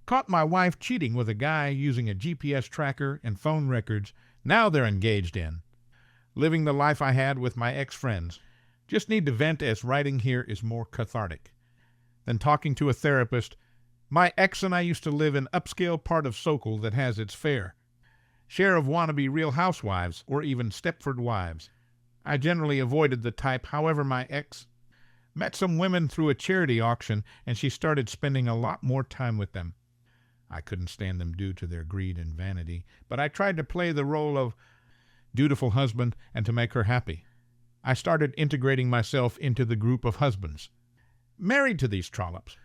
Caught my wife cheating with a guy using a GPS tracker and phone records. Now they're engaged in. Living the life I had with my ex-friends. Just need to vent, as writing here is more cathartic than talking to a therapist. My ex and I used to live in upscale part of Sokol that has its fair share of wannabe Real Housewives or even Stepford Wives. I generally avoided the type. However, my ex met some women through a charity auction, and she started spending a lot more time with them. I couldn't stand them due to their greed and vanity, but I tried to play the role of dutiful husband and to make her happy. I started integrating myself into the group of husbands. Married to these trollops,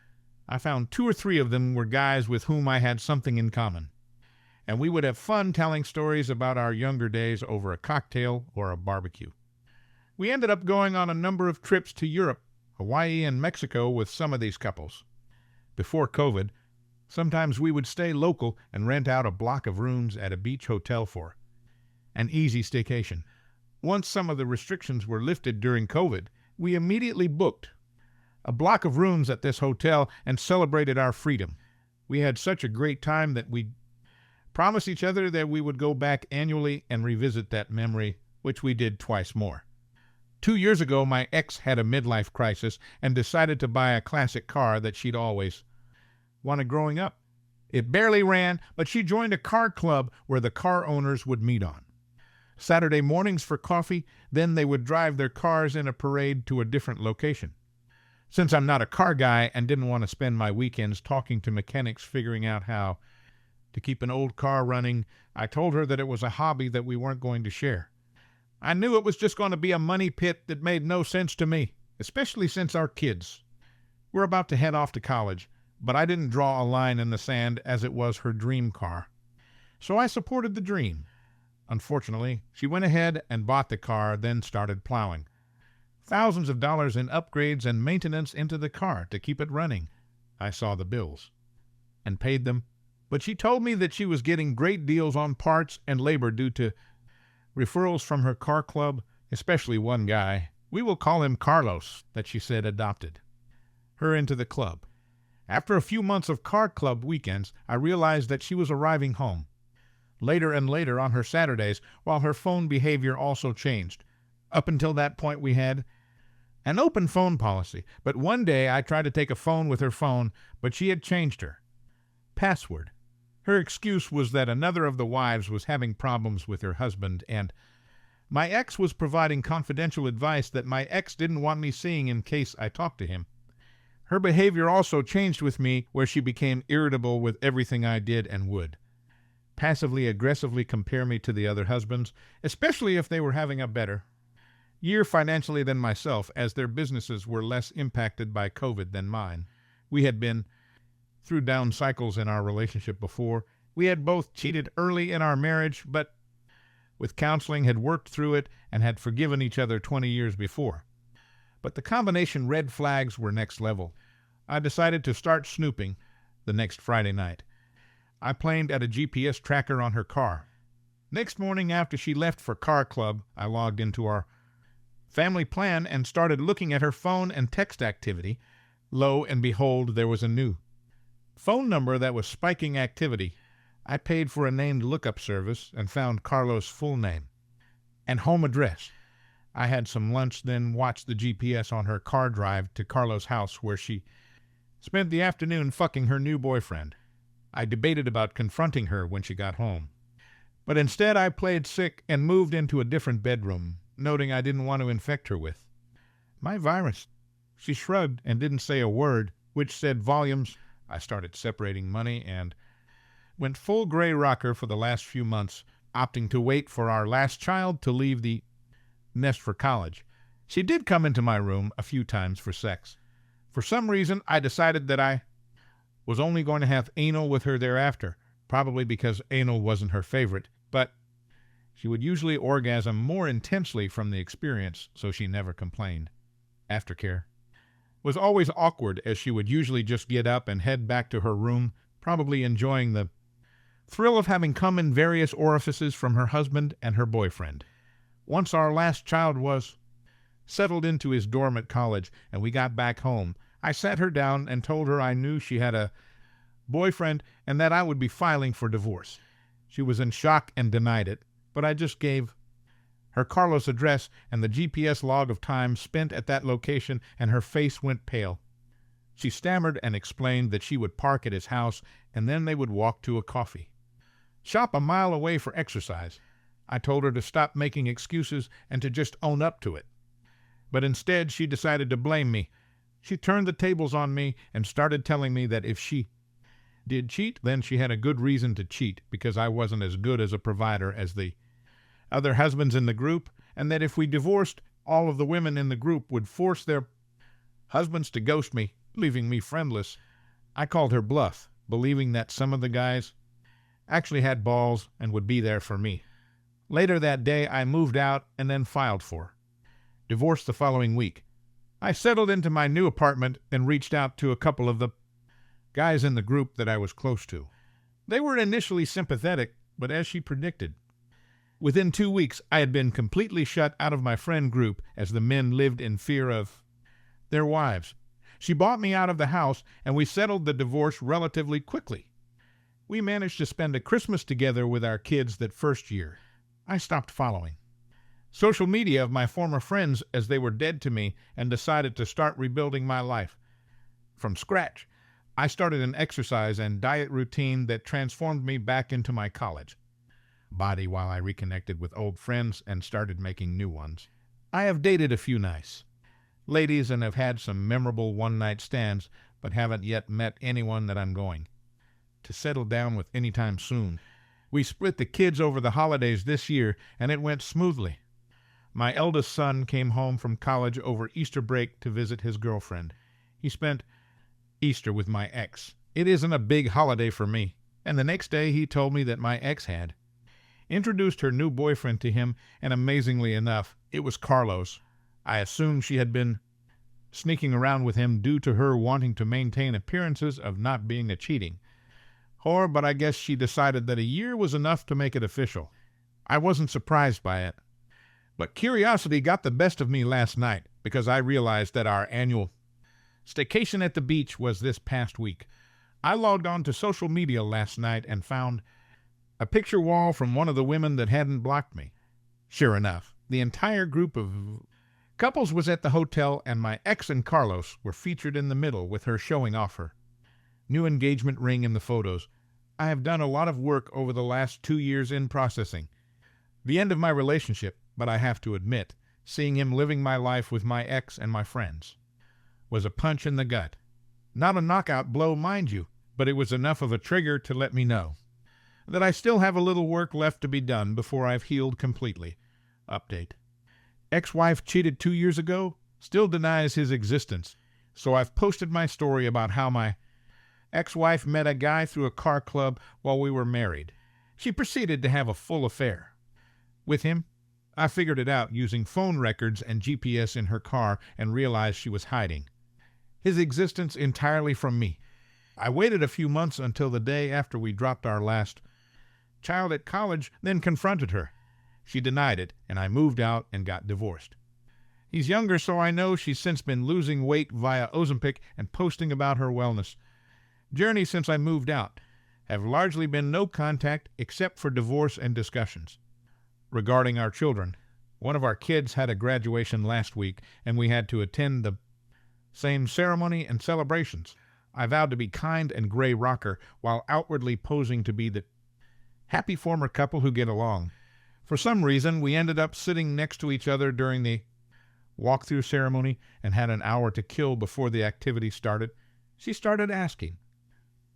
I found 2 or 3 of them were guys with whom I had something in common, and we would have fun telling stories about our younger days over a cocktail or a barbecue. We ended up going on a number of trips to Europe, Hawaii, and Mexico with some of these couples. Before COVID, sometimes we would stay local and rent out a block of rooms at a beach hotel for an easy staycation. Once some of the restrictions were lifted during COVID, we immediately booked a block of rooms at this hotel and celebrated our freedom. We had such a great time that we promised each other that we would go back annually and revisit that memory, which we did twice more. 2 years ago, my ex had a midlife crisis and decided to buy a classic car that she'd always wanted growing up. It barely ran, but she joined a car club where the car owners would meet on Saturday mornings for coffee. Then they would drive their cars in a parade to a different location. Since I'm not a car guy and didn't want to spend my weekends talking to mechanics figuring out how to keep an old car running, I told her that it was a hobby that we weren't going to share. I knew it was just going to be a money pit that made no sense to me, especially since our kids were about to head off to college, but I didn't draw a line in the sand as it was her dream car. So I supported the dream. Unfortunately, she went ahead and bought the car, then started plowing thousands of dollars in upgrades and maintenance into the car to keep it running. I saw the bills and paid them, but she told me that she was getting great deals on parts and labor due to referrals from her car club, especially one guy, we will call him Carlos, that she said adopted her into the club. After a few months of car club weekends, I realized that she was arriving home later and later on her Saturdays, while her phone behavior also changed. Up until that point, we had an open phone policy, but one day I tried to take a phone with her phone, but she had changed her password. Her excuse was that another of the wives was having problems with her husband, and my ex was providing confidential advice that my ex didn't want me seeing in case I talked to him. Her behavior also changed with me, where she became irritable with everything I did and would passively aggressively compare me to the other husbands, especially if they were having a better year financially than myself, as their businesses were less impacted by COVID than mine. We had been through down cycles in our relationship before. We had both cheated early in our marriage, but with counseling had worked through it and had forgiven each other 20 years before. But the combination red flags were next level. I decided to start snooping the next Friday night. I planned at a GPS tracker on her car. Next morning after she left for car club, I logged into our family plan and started looking at her phone and text activity. Lo and behold, there was a new phone number that was spiking activity. I paid for a named lookup service and found Carlos' full name and home address. I had some lunch, then watched the GPS on her car drive to Carlos' house, where she spent the afternoon fucking her new boyfriend. I debated about confronting her when she got home, but instead I played sick and moved into a different bedroom, noting I didn't want to infect her with my virus. She shrugged and didn't say a word, which said volumes. I started separating money and went full gray rocker for the last few months, opting to wait for our last child to leave the nest for college. She did come into my room a few times for sex. For some reason, I decided that I was only going to have anal with her thereafter, probably because anal wasn't her favorite, but she would usually orgasm more intensely from the experience, so she never complained. Aftercare was always awkward, as she would usually just get up and head back to her room, probably enjoying the thrill of having come in various orifices from her husband and her boyfriend. Once our last child was settled into his dorm at college and we got back home, I sat her down and told her I knew she had a boyfriend and that I would be filing for divorce. She was in shock and denied it, but I just gave her Carlos' address and the GPS log of time spent at that location, and her face went pale. She stammered and explained that she would park at his house and then they would walk to a coffee shop a mile away for exercise. I told her to stop making excuses and to just own up to it. But instead, she decided to blame me. She turned the tables on me and started telling me that if she did cheat, then she had a good reason to cheat because I wasn't as good as a provider as the other husbands in the group, and that if we divorced, all of the women in the group would force their husbands to ghost me, leaving me friendless. I called her bluff, believing that some of the guys actually had balls and would be there for me. Later that day, I moved out and then filed for divorce the following week. I settled into my new apartment and reached out to a couple of the guys in the group that I was close to. They were initially sympathetic, but as she predicted, within 2 weeks I had been completely shut out of my friend group as the men lived in fear of their wives. She bought me out of the house, and we settled the divorce relatively quickly. We managed to spend a Christmas together with our kids that first year. I stopped following social media of my former friends as they were dead to me and decided to start rebuilding my life from scratch. I started an exercise and diet routine that transformed me back into my college body while I reconnected with old friends and started making new ones. I have dated a few nice ladies and have had some memorable one-night stands, but haven't yet met anyone that I'm going to settle down with anytime soon. We split the kids over the holidays this year, and it went smoothly. My eldest son came home from college over Easter break to visit his girlfriend. He spent Easter with my ex. It isn't a big holiday for me, and the next day he told me that my ex had introduced her new boyfriend to him, and amazingly enough, it was Carlos. I assumed she had been sneaking around with him due to her wanting to maintain appearances of not being a cheating whore, but I guess she decided that a year was enough to make it official. I wasn't surprised by it, but curiosity got the best of me last night because I realized that our annual staycation at the beach was this past week. I logged on to social media last night and found a picture wall from one of the women that hadn't blocked me. Sure enough, the entire group of couples was at the hotel, and my ex and Carlos were featured in the middle with her showing off her new engagement ring in the photos. I have done a lot of work over the last 2 years in processing the end of my relationship, but I have to admit, seeing him living my life with my ex and my friends was a punch in the gut. Not a knockout blow, mind you, but it was enough of a trigger to let me know that I still have a little work left to be done before I've healed completely. Update. Ex-wife cheated 2 years ago, still denies his existence, so I've posted my story about how my ex-wife met a guy through a car club while we were married. She proceeded to have a full affair with him. I figured it out using phone records and GPS in her car and realized she was hiding his existence entirely from me. I waited a few months until the day after we dropped our last child at college, then confronted her. She denied it, and I moved out and got divorced. He's younger, so I know she's since been losing weight via Ozempic and posting about her wellness journey since I moved out. Have largely been no contact except for divorce and discussions. Regarding our children, one of our kids had a graduation last week, and we had to attend the same ceremony and celebrations. I vowed to be kind and gray rocker while outwardly posing to be the happy former couple who get along. For some reason, we ended up sitting next to each other during the walkthrough ceremony and had an hour to kill before the activity started. She started asking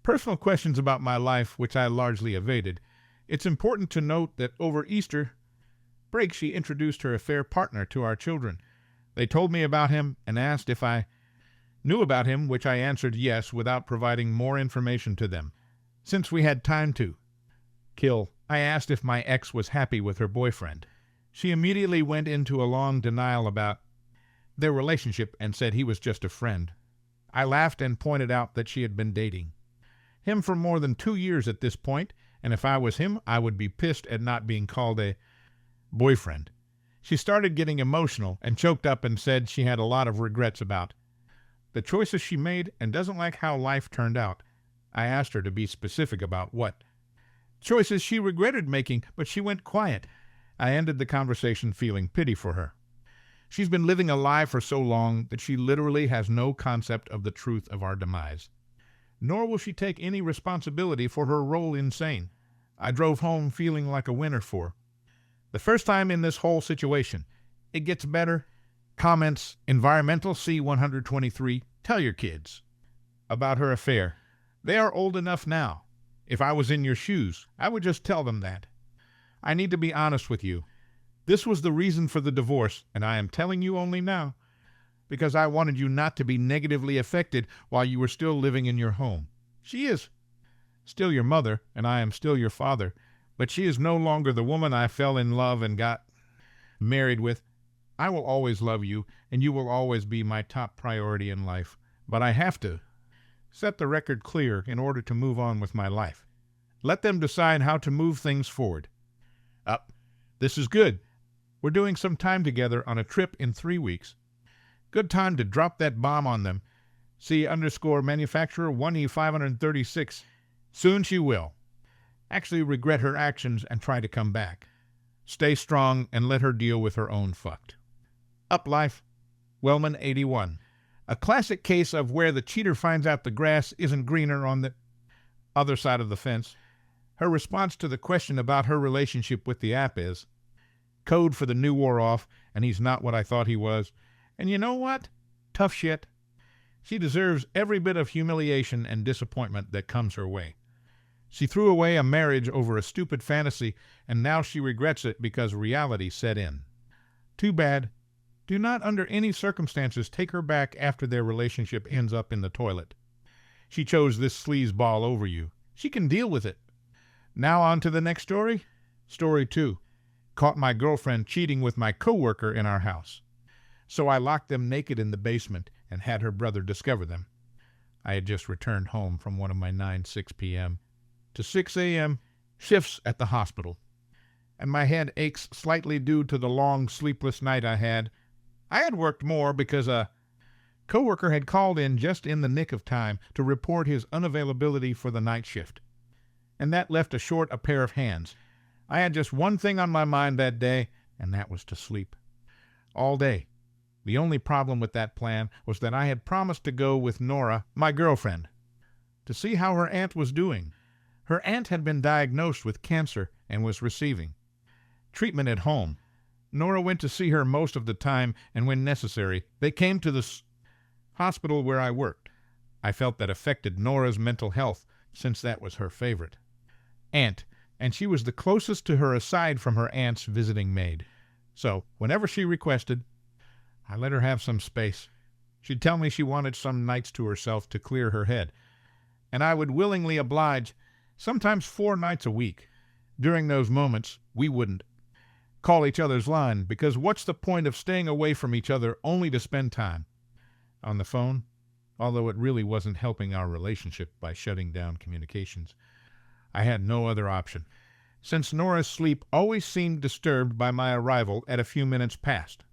personal questions about my life, which I largely evaded. It's important to note that over Easter break, she introduced her affair partner to our children. They told me about him and asked if I knew about him, which I answered yes without providing more information to them. Since we had time to kill, I asked if my ex was happy with her boyfriend. She immediately went into a long denial about their relationship and said he was just a friend. I laughed and pointed out that she had been dating him for more than 2 years at this point, and if I was him, I would be pissed at not being called a boyfriend. She started getting emotional and choked up and said she had a lot of regrets about the choices she made and doesn't like how life turned out. I asked her to be specific about what choices she regretted making, but she went quiet. I ended the conversation feeling pity for her. She's been living a lie for so long that she literally has no concept of the truth of our demise. Nor will she take any responsibility for her role in Sane. I drove home feeling like a winner for the first time in this whole situation. It gets better. Comments, Environmental C-123, tell your kids about her affair. They are old enough now. If I was in your shoes, I would just tell them that. I need to be honest with you. This was the reason for the divorce, and I am telling you only now, because I wanted you not to be negatively affected while you were still living in your home. She is still your mother, and I am still your father, but she is no longer the woman I fell in love and got married with. I will always love you, and you will always be my top priority in life, but I have to set the record clear in order to move on with my life. Let them decide how to move things forward. This is good. We're doing some time together on a trip in 3 weeks. Good time to drop that bomb on them. C_manufacturer 1E536. Soon she will actually regret her actions and try to come back. Stay strong and let her deal with her own fucked up life. Wellman 81. A classic case of where the cheater finds out the grass isn't greener on the other side of the fence. Her response to the question about her relationship with the app is, code for the new war off, and he's not what I thought he was. And you know what? Tough shit. She deserves every bit of humiliation and disappointment that comes her way. She threw away a marriage over a stupid fantasy, and now she regrets it because reality set in. Too bad. Do not under any circumstances take her back after their relationship ends up in the toilet. She chose this sleazeball over you. She can deal with it. Now on to the next story. Story 2. Caught my girlfriend cheating with my coworker in our house. So I locked them naked in the basement and had her brother discover them. I had just returned home from one of my 9-6 p.m. to 6 a.m. shifts at the hospital, and my head aches slightly due to the long sleepless night I had. I had worked more because a coworker had called in just in the nick of time to report his unavailability for the night shift, and that left short a pair of hands. I had just one thing on my mind that day, and that was to sleep. All day. The only problem with that plan was that I had promised to go with Nora, my girlfriend, to see how her aunt was doing. Her aunt had been diagnosed with cancer and was receiving treatment at home. Nora went to see her most of the time, and when necessary, they came to the hospital where I worked. I felt that affected Nora's mental health, since that was her favorite aunt, and she was the closest to her aside from her aunt's visiting maid. So, whenever she requested, I let her have some space. She'd tell me she wanted some nights to herself to clear her head, and I would willingly oblige, sometimes 4 nights a week. During those moments, we wouldn't call each other's line, because what's the point of staying away from each other only to spend time on the phone? Although it really wasn't helping our relationship by shutting down communications. I had no other option, since Nora's sleep always seemed disturbed by my arrival at a few minutes past.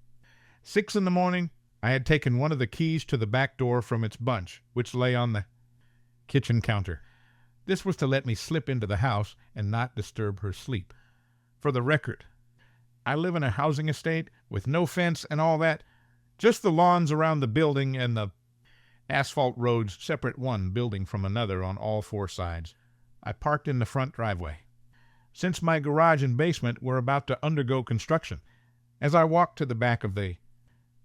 6 in the morning, I had taken one of the keys to the back door from its bunch, which lay on the kitchen counter. This was to let me slip into the house and not disturb her sleep. For the record, I live in a housing estate with no fence and all that, just the lawns around the building and the asphalt roads separate one building from another on all 4 sides. I parked in the front driveway, since my garage and basement were about to undergo construction. As I walked to the back of the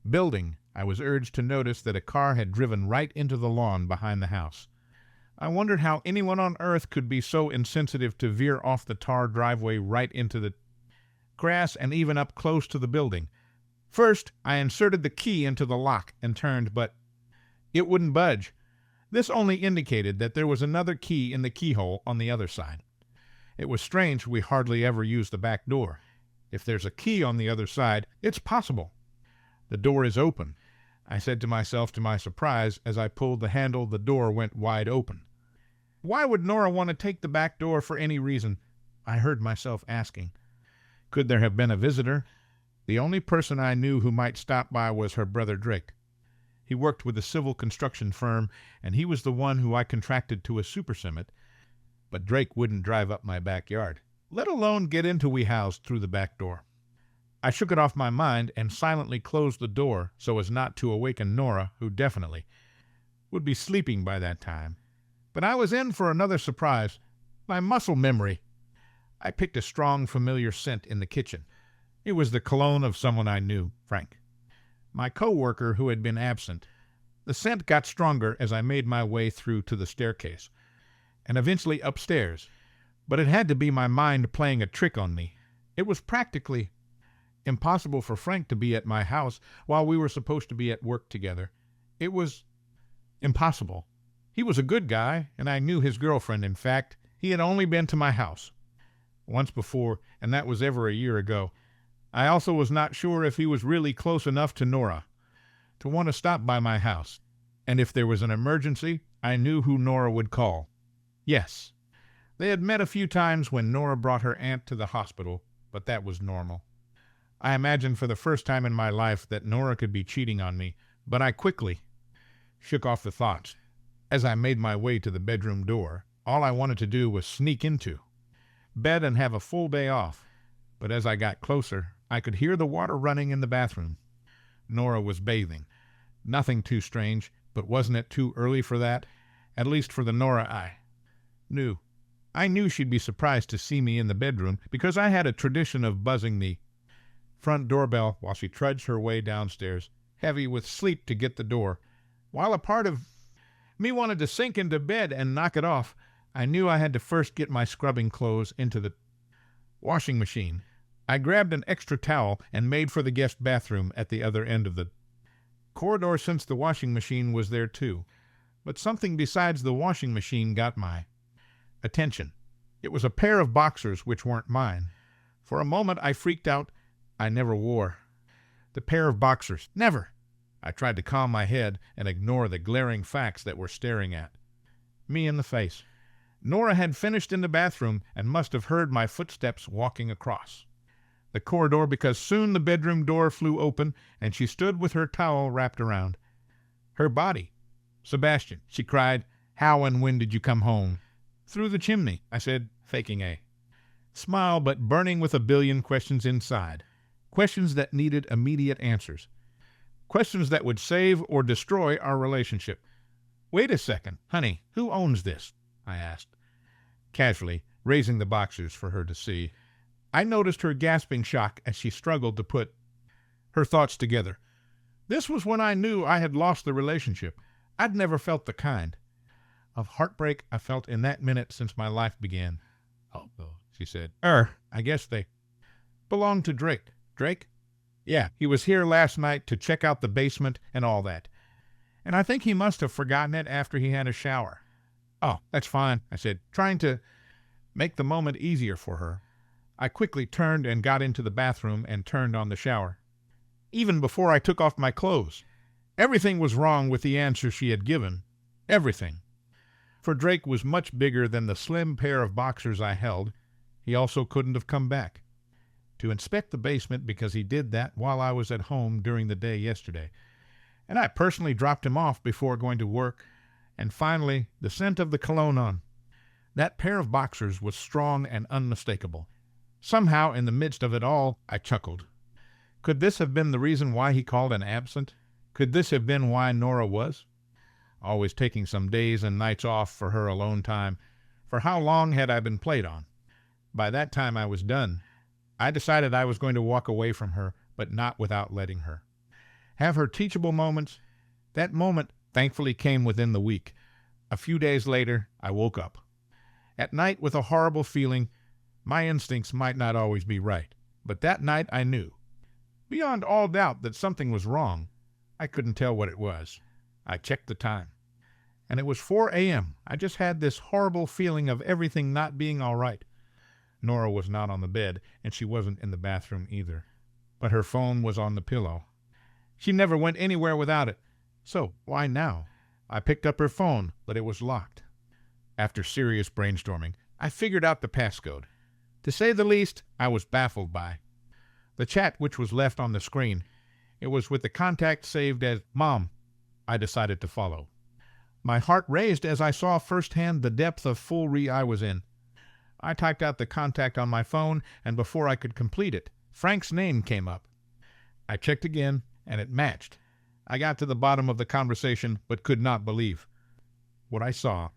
building, I was urged to notice that a car had driven right into the lawn behind the house. I wondered how anyone on earth could be so insensitive to veer off the tar driveway right into the grass and even up close to the building. First, I inserted the key into the lock and turned, but it wouldn't budge. This only indicated that there was another key in the keyhole on the other side. It was strange we hardly ever used the back door. If there's a key on the other side, it's possible. The door is open. I said to myself to my surprise as I pulled the handle, the door went wide open. Why would Nora want to take the back door for any reason? I heard myself asking. Could there have been a visitor? The only person I knew who might stop by was her brother Drake. He worked with a civil construction firm, and he was the one who I contracted to a supercement. But Drake wouldn't drive up my backyard, let alone get into we house through the back door. I shook it off my mind and silently closed the door so as not to awaken Nora, who definitely would be sleeping by that time. But I was in for another surprise. My muscle memory. I picked a strong, familiar scent in the kitchen. It was the cologne of someone I knew, Frank, my co-worker who had been absent. The scent got stronger as I made my way through to the staircase, and eventually upstairs. But it had to be my mind playing a trick on me. It was practically impossible for Frank to be at my house while we were supposed to be at work together. It was impossible. He was a good guy, and I knew his girlfriend. In fact, he had only been to my house once before, and that was over a year ago. I also was not sure if he was really close enough to Nora to want to stop by my house. And if there was an emergency, I knew who Nora would call. Yes, they had met a few times when Nora brought her aunt to the hospital, but that was normal. I imagined for the first time in my life that Nora could be cheating on me, but I quickly shook off the thoughts. As I made my way to the bedroom door, all I wanted to do was sneak into bed and have a full day off. But as I got closer, I could hear the water running in the bathroom. Nora was bathing. Nothing too strange, but wasn't it too early for that? At least for the Nora I knew. I knew she'd be surprised to see me in the bedroom because I had a tradition of buzzing the front doorbell while she trudged her way downstairs, heavy with sleep to get the door. While a part of me wanted to sink into bed and knock it off, I knew I had to first get my scrubbing clothes into the washing machine. I grabbed an extra towel and made for the guest bathroom at the other end of the corridor since the washing machine was there too. But something besides the washing machine got my attention. It was a pair of boxers which weren't mine. For a moment I freaked out. I never wore the pair of boxers. Never. I tried to calm my head and ignore the glaring facts that were staring at me in the face. Nora had finished in the bathroom and must have heard my footsteps walking across the corridor because soon the bedroom door flew open and she stood with her towel wrapped around her body. "Sebastian," she cried, "how and when did you come home?" "Through the chimney," I said, faking a smile but burning with a billion questions inside. Questions that needed immediate answers. Questions that would save or destroy our relationship. "Wait a second, honey, who owns this?" I asked, casually, raising the boxers for her to see. I noticed her gasping shock as she struggled to put her thoughts together. This was when I knew I had lost the relationship. I'd never felt the kind of heartbreak I felt in that minute since my life began. "Oh," she said. I guess they belong to Drake." "Drake?" "Yeah, he was here last night to check out the basement and all that. And I think he must have forgotten it after he had a shower." "Oh, that's fine," I said, trying to make the moment easier for her. I quickly turned and got into the bathroom and turned on the shower. Even before I took off my clothes, everything was wrong with the answer she had given. Everything. For Drake was much bigger than the slim pair of boxers I held. He also couldn't have come back to inspect the basement because he did that while I was at home during the day yesterday. And I personally dropped him off before going to work. And finally, the scent of the cologne on that pair of boxers was strong and unmistakable. Somehow, in the midst of it all, I chuckled. Could this have been the reason why he called an absent? Could this have been why Nora was always taking some days and nights off for her alone time? For how long had I been played on? By that time I was done. I decided I was going to walk away from her, but not without letting her have her teachable moments. That moment thankfully came within the week. A few days later, I woke up at night with a horrible feeling. My instincts might not always be right, but that night I knew, beyond all doubt, that something was wrong. I couldn't tell what it was. I checked the time, and it was 4 a.m. I just had this horrible feeling of everything not being all right. Nora was not on the bed, and she wasn't in the bathroom either. But her phone was on the pillow. She never went anywhere without it. So, why now? I picked up her phone, but it was locked. After serious brainstorming, I figured out the passcode. To say the least, I was baffled by the chat which was left on the screen. It was with the contact saved as Mom. I decided to follow. My heart raised as I saw firsthand the depth of foolery I was in. I typed out the contact on my phone, and before I could complete it, Frank's name came up. I checked again, and it matched. I got to the bottom of the conversation, but could not believe what I saw.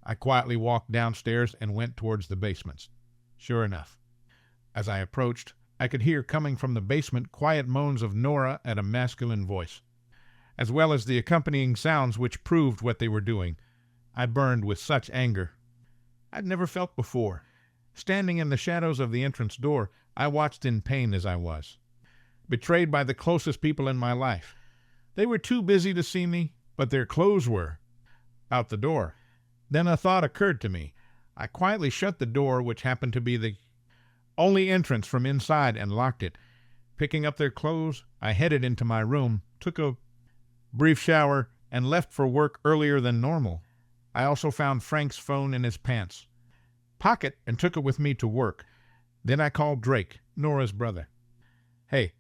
I quietly walked downstairs and went towards the basements. Sure enough, as I approached, I could hear coming from the basement quiet moans of Nora at a masculine voice, as well as the accompanying sounds which proved what they were doing. I burned with such anger I'd never felt before. Standing in the shadows of the entrance door, I watched in pain as I was. Betrayed by the closest people in my life. They were too busy to see me, but their clothes were out the door. Then a thought occurred to me. I quietly shut the door, which happened to be the only entrance from inside, and locked it. Picking up their clothes, I headed into my room, took a brief shower, and left for work earlier than normal. I also found Frank's phone in his pants pocket and took it with me to work. Then I called Drake, Nora's brother. "Hey,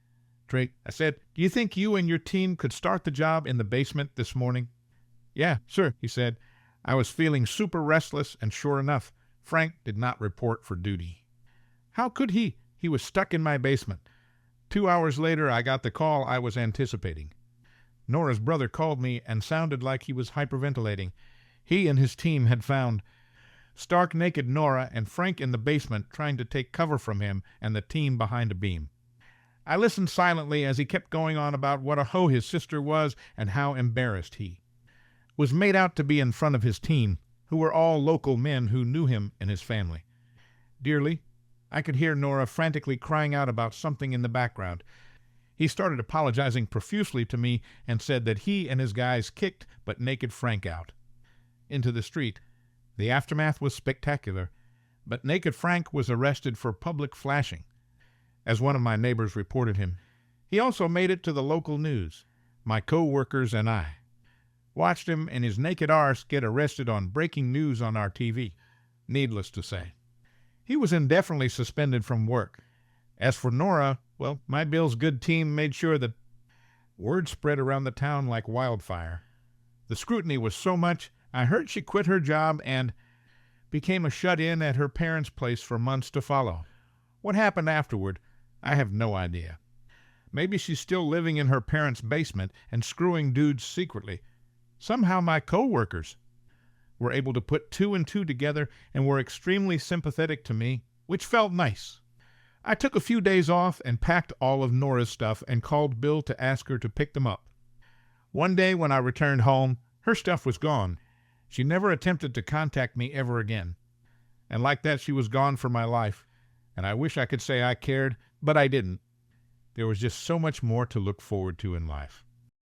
Drake," I said, "do you think you and your team could start the job in the basement this morning?" "Yeah, sure," he said. I was feeling super restless, and sure enough, Frank did not report for duty. How could he? He was stuck in my basement. 2 hours later, I got the call I was anticipating. Nora's brother called me and sounded like he was hyperventilating. He and his team had found stark naked Nora and Frank in the basement trying to take cover from him and the team behind a beam. I listened silently as he kept going on about what a hoe his sister was and how embarrassed he was made out to be in front of his team, who were all local men who knew him and his family dearly. I could hear Nora frantically crying out about something in the background. He started apologizing profusely to me and said that he and his guys kicked but naked Frank out into the street. The aftermath was spectacular, but naked Frank was arrested for public flashing, as one of my neighbors reported him. He also made it to the local news. My co-workers and I watched him and his naked arse get arrested on breaking news on our TV. Needless to say, he was indefinitely suspended from work. As for Nora, well, my Bill's good team made sure that word spread around the town like wildfire. The scrutiny was so much, I heard she quit her job and became a shut-in at her parents' place for months to follow. What happened afterward, I have no idea. Maybe she's still living in her parents' basement and screwing dudes secretly. Somehow my co-workers were able to put 2 and 2 together and were extremely sympathetic to me, which felt nice. I took a few days off and packed all of Nora's stuff and called Bill to ask her to pick them up. One day when I returned home, her stuff was gone. She never attempted to contact me ever again. And like that, she was gone for my life. And I wish I could say I cared, but I didn't. There was just so much more to look forward to in life.